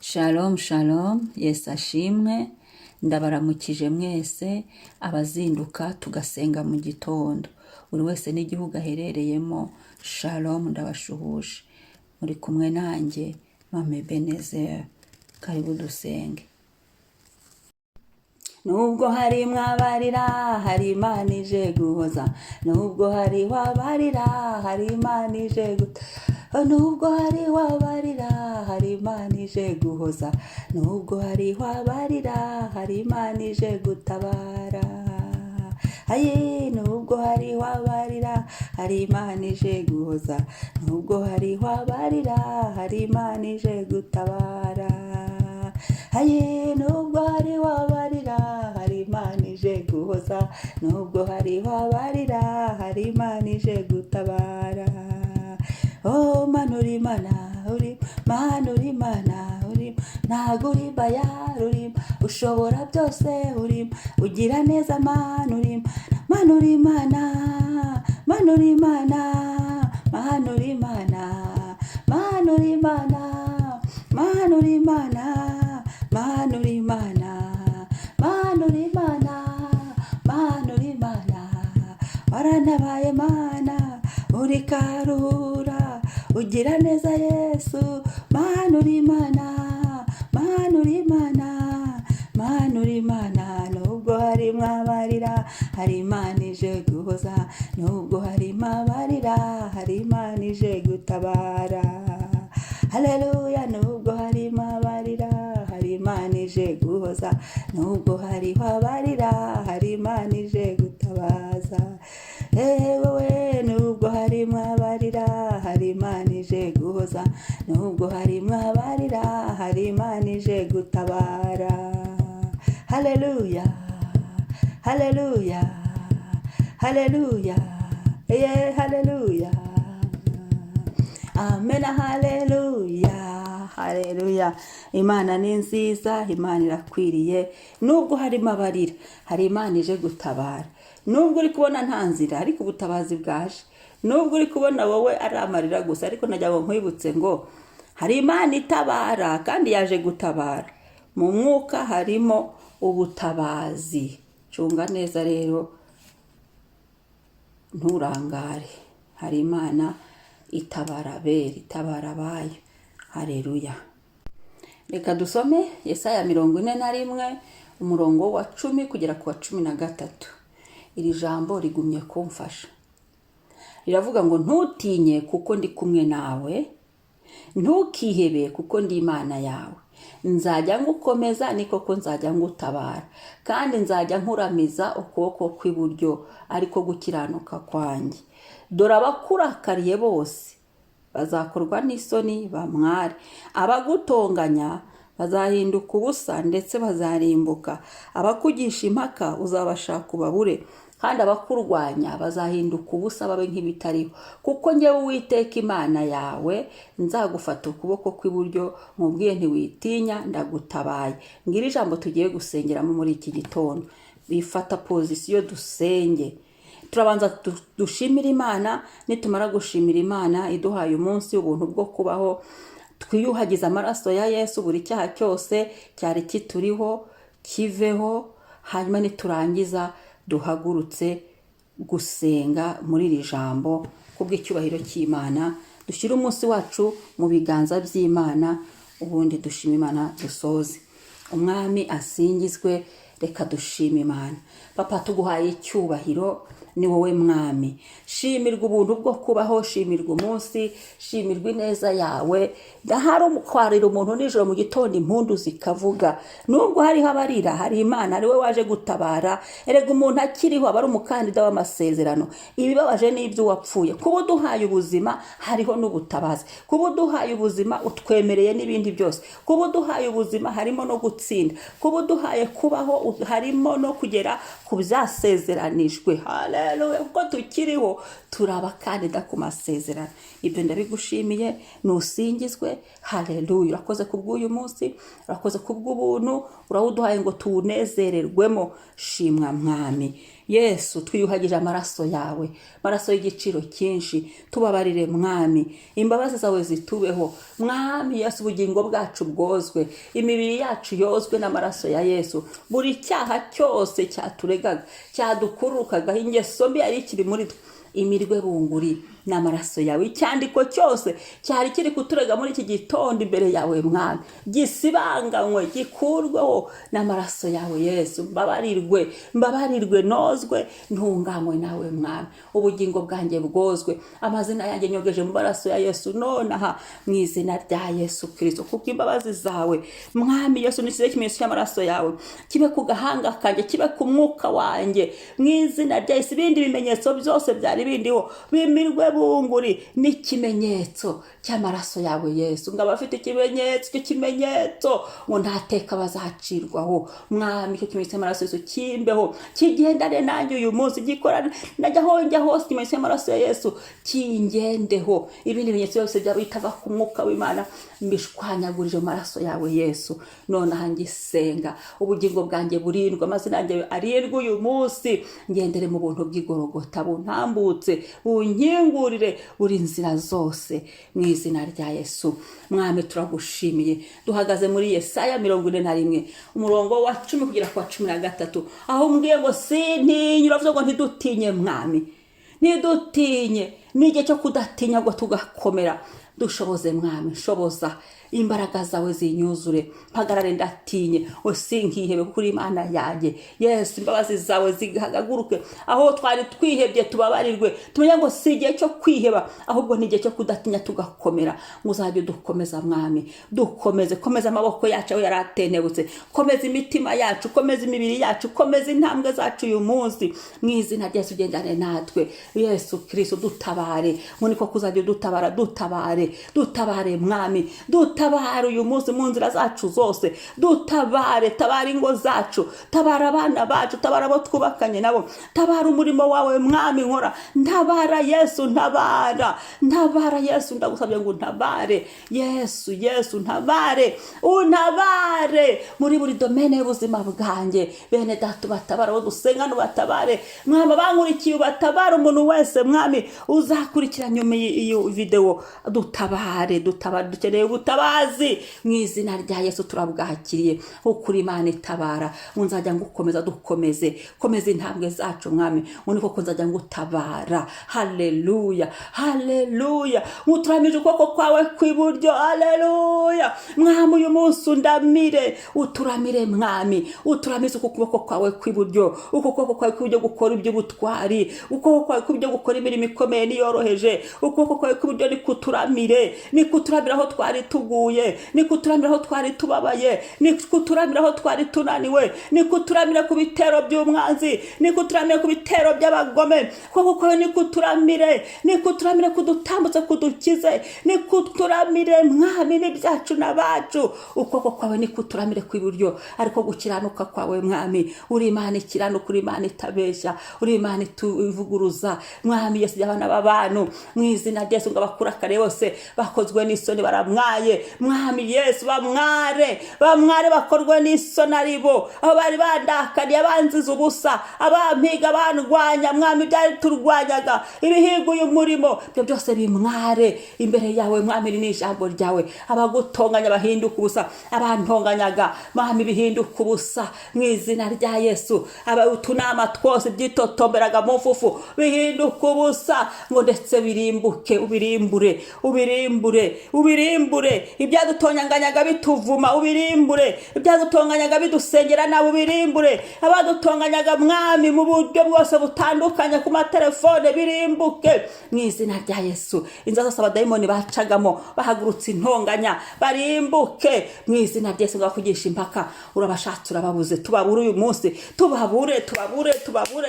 Shalom shalom, Yesu ashimwe, ndabaramukije mwese abazinduka tugasenga mu gitondo. Buri wese n'igihugu aherereyemo, shalom ndabashuhuje. Muri kumwe nanjye, Mame Benezeri, karibu dusenge. Nubwo hari mwabarira, hari Imana ije guhoza. Nubwo hari wabarira, hari Imana ije nubwo hari wabarira, hari Imana ije guhoza. Nubwo hari wabarira, hari Imana ije gutabara. Ayi, nubwo hari wabarira, hari Imana ije guhoza. Nubwo hari wabarira, hari Imana ije gutabara. Ayi, nubwo hari wabarira, hari Imana ije guhoza. Nubwo hari wabarira, hari Imana ije gutabara. Oh, manuri mana, uri mana, uri mana, uri ntago uri bayar, uri ushobora byose, uri ugira neza mana, uri mana, uri mana, mana uri mana, mana uri mana, mana uri mana, mana uri mana, mana uri mana, mana uri mana, mana uri mana, waranabaye mana, uri karura, ugira neza Yesu, mana uri mana, mana uri mana, mana uri mana. Nubwo hari mwabarira, hari Imana ije guhoza. Nubwo hari mwabarira, hari Imana ije gutabara. Haleluya. Nubwo hari mwabarira, hari Imana ije guhoza. Nubwo hari wabarira, hari Imana ije gutabaza. Ewe, nubwo hari mwabarira, hari Imana ije guhoza. Nubwo hari mwabarira, hari Imana ije gutabara. Haleluya, haleluya, haleluya, haleluya. Amen, haleluya, haleluya. Imana ni nziza, Imana irakwiriye. Nubwo hari mabarira, hari Imana ije gutabara. Nubwo uri kubona nta nzira, ariko ubutabazi bwaje. Nubwo uri kubona wowe ari amarira gusa, ariko najya ngo nkwibutse ngo hari Imana itabara kandi yaje gutabara. Mu mwuka harimo ubutabazi. Cunga neza rero, nturangare. Hari Imana itabara bere, itabara abayo. Haleluya. Reka dusome Yesaya 41 umurongo wa 10 kugera ku wa 13. Iri jambo rigumye kumfasha. Riravuga ngo ntutinye kuko ndi kumwe nawe, ntukihebe kuko ndi Imana yawe. Nzajya ngukomeza ni koko nzajya ngutabara, kandi nzajya nkuramiza ukuboko kw'iburyo ariko gukiranuka kwanjye. Dore abakurakariye bose bazakorwa n'isoni bamware, abagutonganya bazahinduka ubusa ndetse bazarimbuka. Abakugisha impaka uzabashaka ubabure, kandi abakurwanya bazahinduka ubusa babe nk'ibitariho. Kuko njyewe Uwiteka Imana yawe nzagufata ukuboko kw'iburyo, nkubwiye ntiwitinya, ndagutabaye. Ngira ijambo tugiye gusengeramo muri iki gitondo. Bifata pozisiyo dusenge. Turabanza dushimira Imana. Nitumara gushimira Imana iduhaye umunsi ubuntu bwo kubaho, twiyuhagiza amaraso ya Yesu, buri cyaha cyose cyari kituriho kiveho. Hanyuma niturangiza duhagurutse gusenga muri iri jambo kubw'icyubahiro cy'Imana. Dushyire umunsi wacu mu biganza by'Imana, ubundi dushima Imana dusoze. Umwami asingizwe. Reka dushima Imana. Papa, tuguhaye icyubahiro, ni wowe mwami. Shimirwa ubuntu bwo kubaho, shimirwa umunsi, shimirwa ineza yawe. Ndahari umukwarira umuntu nijoro mu gitondo impundu zikavuga. Nubwo hariho abarira, hari Imana, ari we waje gutabara. Erega umuntu akiriho aba ari umukandida w'amasezerano. Ibibabaje n'ibyo wapfuye. Kuba uduhaye ubuzima, hariho n'ubutabazi. Kuba uduhaye ubuzima, utwemereye n'ibindi byose. Kuba uduhaye ubuzima, harimo no gutsinda. Kuba uduhaye kubaho, harimo no kugera ku byasezeranijwe. Haleluya. Kuko tukiriho turabakandida ku masezerano. Ibyo ndabigushimiye, nusingizwe. Haleluya. Urakoze kubw'uyu munsi, urakoze kubw'ubuntu, urawuduhaye ngo tuwunezererwemo. Shimwa mwami. Yesu twiyuhagije amaraso yawe, amaraso y'igiciro cyinshi. Tubabarire mwami, imbabazi zawe zitubeho mwami Yesu. Ubugingo bwacu bwozwe, imibiri yacu yozwe n'amaraso ya Yesu. Buri cyaha cyose cyaturegaga, cyadukurukagaho, ingeso mbi yari ikiri muri twe, imirwe bunguri n'amaraso yawe. Icyandiko cyose cyari kiri kuturega muri iki gitondo imbere yawe mwami, gisibanganywe, gikurweho n'amaraso yawe Yesu. Mbabarirwe, nozwe, ntunganywe nawe mwami. Ubugingo bwanjye bwozwe, amazina yanjye nyogeje mu maraso ya Yesu nonaha, mu izina rya Yesu Kristo. Kuko imbabazi zawe mwami Yesu nisize ikimenyetso cy'amaraso yawe, kibe ku gahanga kanjye, kibe ku mwuka wanjye, mu izina rya Yesu. Ibindi bimenyetso byose byari bindiho bimirwe bunguri n'ikimenyetso cy'amaraso yawe Yesu. Ngo abafite ikimenyetso ngo ntateka bazacirwaho mwami. Icyo kimenyetso cy'amaraso Yesu kimbeho, kigendane nanjye uyu munsi, gikorane najya honjya hose. Ikimenyetso cy'amaraso ya Yesu kingendeho. Ibindi bimenyetso byose byaba bitava ku mwuka w'Imana mbishwanyagurije mu maraso yawe Yesu. Nonaha ngisenga, ubugingo bwanjye burindwe, amazina yanjye arindwe uyu munsi. Ngendere mu buntu bw'igorogota, buntambutse, bunkingurire buri nzira zose, mu izina rya Yesu. Mwami turagushimiye. Duhagaze muri Yesaya 41 umurongo wa 10 kugera kwa 13, aho mbwiye ngo sintinye. Uravuze ngo ntidutinye mwami, ntidutinye. Ni igihe cyo kudatinya ngo tugakomera. Dushoboze mwami, shoboza imbaraga zawe zinyuzure, mpagarare ndatinye, usinkihebe kuri Imana yanjye Yesu. Imbabazi zawe zihagaguruke aho twari twihebye, tubabarirwe, tumenye ngo si igihe cyo kwiheba, ahubwo ni igihe cyo kudatinya tugakomera. Muzajye dukomeza mwami, dukomeze, komeza amaboko yacu aho yaratenebutse, komeza imitima yacu, komeza imibiri yacu, komeza intambwe zacu uyu munsi, mu izina rya Yesu. Ugendane natwe Yesu Kristo, dutabare. Niko kuzajya dutabare mwami, dutabare uyu munsi mu nzira zacu zose. Dutabare, tabara ingo zacu, tabara abana bacu, tabara abo twubakanye nabo, tabara umurimo wawe mwami nkora. Ntabara Yesu, ntabara Yesu. Ndagusabye ngo untabare Yesu, untabare muri buri domene y'ubuzima bwanjye. Bene data batabara, abo dusenga n'ubatabare mwami. Abankurikiye ubatabare, umuntu wese mwami uzakurikira nyuma iyo video, dutabare, dukeneye ubutabazi mu izina rya Yesu. Turabwakiriye ukuri Imana itabara. Nzajya ngukomeza, komeza intambwe zacu mwami. Niko nzajya ngutabara. Haleluya, uturamije ukuboko kwawe kw'iburyo. Haleluya mwami, uyu munsi undamire, uturamire mwami, uturamize ukuboko kwawe kw'iburyo, ukuboko kwawe kw'iburyo gukora iby'ubutwari, ukuboko kwawe kw'iburyo gukora imirimo ikomeye niyoroheje, ukuboko kwawe kw'iburyo nikuturamire aho twari tuguye, nikuturamire aho twari tubabaye, nikuturamire aho twari tunaniwe, nikuturamire ku bitero by'umwanzi, nikuturamire ku bitero by'abagome. Kuko nikuturamire kudutambutse, kudukize, nikuturamire mwami n'ibyacu n'abacu. Ukuboko kwawe nikuturamire kw'iburyo, ariko gukiranuka kwawe mwami. Uri Imana ikiranuka, uri Imana itabeshya, uri Imana ituvuguruza mwami Yesu. Abana b'abantu mu izina rya Yesu ngo abakurakare bose bakozwe n'isoni baramwaye mwami Yesu. Bamware bakorwe n'isoni aribo, aho bari bandakaniye, abanziza ubusa, abampiga, bandwanya mwami, byari turwanyaga, ibihiguye umurimo, ibyo byose bimware imbere yawe mwami. Ni ijambo ryawe. Abagutonganya bahinduka ubusa, abantonganyaga mwami bihinduka ubusa mu izina rya Yesu. Utunama twose byitotomberaga mu mfufu bihinduka ubusa, ngo ndetse birimbuke, ubirimbure. Ibyadutonganyaga bituvuma ubirimbure, ibyadutonganyaga bidusengera nabo ubirimbure, abadutonganyaga mwami mu buryo bwose butandukanye ku matelefone birimbuke mu izina rya Yesu. Inza zose abadayimoni bacagamo bahagurutse intonganya barimbuke mu izina rya Yesu. Ngakugisha impaka, urabashatse urababuze, tubabure uyu munsi, tubabure,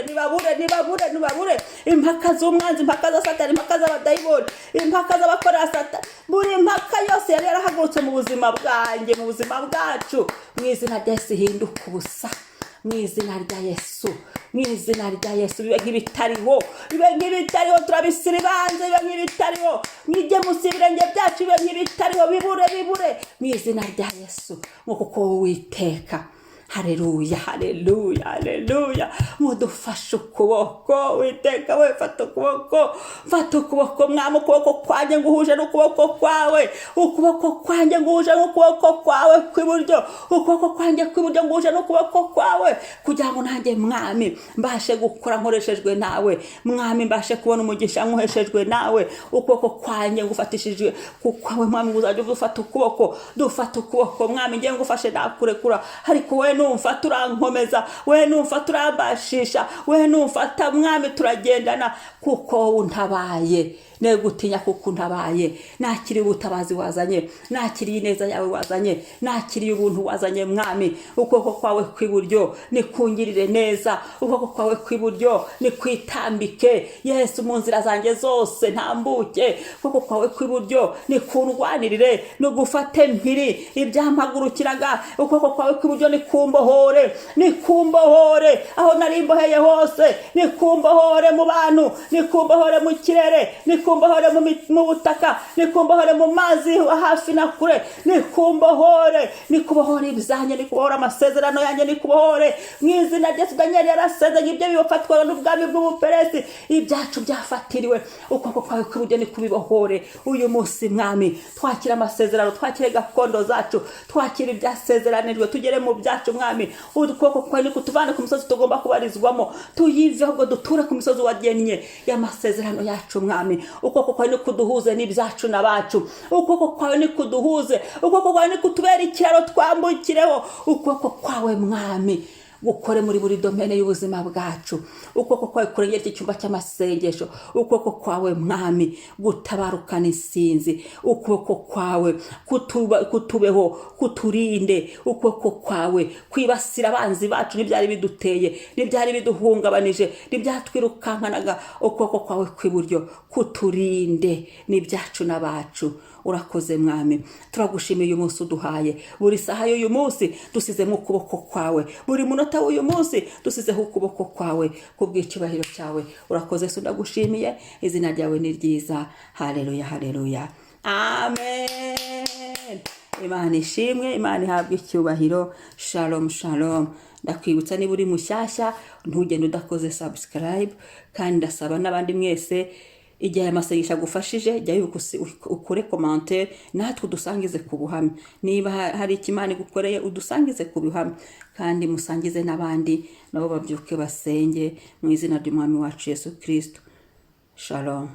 nibabure impaka z'umwanzi, impaka za Satani, impaka z'abadayimoni, impaka z'abakora Satani, buri impaka yose yari yarahagurutse mu buzima bwanjye, mu buzima bwacu, mu izina rya Yesu hinduka ubusa, mu izina rya Yesu. Bibe nk'ibitariho, turabisira ibanze, bibe nk'ibitariho, mwige munsi y'ibirenge byacu, bibe nk'ibitariho, bibure mu izina rya Yesu. Kuko Uwiteka Haleluya, haleluya, haleluya. Mudufashe ukuboko, Uwiteka we, fata ukuboko mwami, ukuboko kwanjye nguhuje n'ukuboko kwawe, ukuboko kwanjye nguhuje n'ukuboko kwawe kw'iburyo, ukuboko kwanjye kw'iburyo nguhuje n'ukuboko kwawe, kugira ngo nanjye mwami mbashe gukora nkoreshejwe nawe, mwami mbashe kubona umugisha nkoheshejwe nawe, ukuboko kwanjye ngufatishijwe kwawe mwami, uzajya udufata ukuboko, dufata ukuboko mwami, ngiye ngufashe nakurekura, ariko we numfata urankomeza, we numfata urambashisha, we numfata mwami turagendana, kuko untabaye. Negutinya kuko untabaye, nakiriye ubutabazi wazanye, nakiriye ineza yawe wazanye, nakiriye ubuntu wazanye mwami. Ukuboko kwawe kw'iburyo nikungirire neza, ukuboko kwawe kw'iburyo nikwitambike Yesu mu nzira zanjye zose ntambuke, ukuboko kwawe kw'iburyo nikundwanirire, nugufate mpiri ibyampagurukiraga, ukuboko kwawe kw'iburyo nikumbohore aho nari mboheye hose, nikumbohore mu bantu, nikumbohore mu kirere, nikumbohore mu butaka, nikumbohore mu mazi hafi na kure, nikumbohore ibyanjye, nikubohore amasezerano yanjye, nikubohore mu izina rya Yesu. Daniel yarasezeranye ibyo bifatwa n'ubwami bw'ubuperesi, ibyacu byafatiriwe, ukuboko kwawe kw'iburyo nikubibohore uyu munsi mwami. Twakira amasezerano, twakire gakondo zacu, twakire ibyasezeranijwe, tugere mu byacu mwami. Ukuboko kwawe nikutuvane ku misozi tugomba kubarizwamo, tuyiveho ngo duture ku misozi wagennye y'amasezerano yacu mwami. Ukuboko kwawe nikuduhuze n'ibyacu n'abacu, ukuboko kwawe nikuduhuze, ukuboko kwawe nikutubera ikiraro twambukireho, ukuboko kwawe mwami gukore muri buri domene y'ubuzima bwacu, ukuboko kwawe kurengera iki cyumba cy'amasengesho, ukuboko kwawe mwami gutabarukana isinzi, ukuboko kwawe kutubeho, kuturinde, ukuboko kwawe kwibasira abanzi bacu n'ibyari biduteye, n'ibyari biduhungabanije, n'ibyatwirukankanaga, ukuboko kwawe kw'iburyo kuturinde n'ibyacu n'abacu. Urakoze mwami, turagushimiye uyu munsi uduhaye, buri saha y'uyu munsi dusizemo ukuboko kwawe, buri munota w'uyu munsi dusizeho ukuboko kwawe, kubw'icubahiro cyawe. Urakoze, ndagushimiye, izina ryawe ni ryiza. Haleluya, haleluya, amen. Imana ishimwe, Imana ihabwe icyubahiro. Shalom, shalom. Ndakwibutsa niba uri mushyashya ntugende udakoze subscribe, kandi ndasaba n'abandi mwese igihe aya masengesho agufashije, jya ukore commentaire, natwe udusangize ku buhamya. Niba hari ikimana gukoreye udusangize ku buhamya, kandi musangize n'abandi nabo babyuke basenge mu izina ry'umwami wacu Yesu Kristo. Shalom.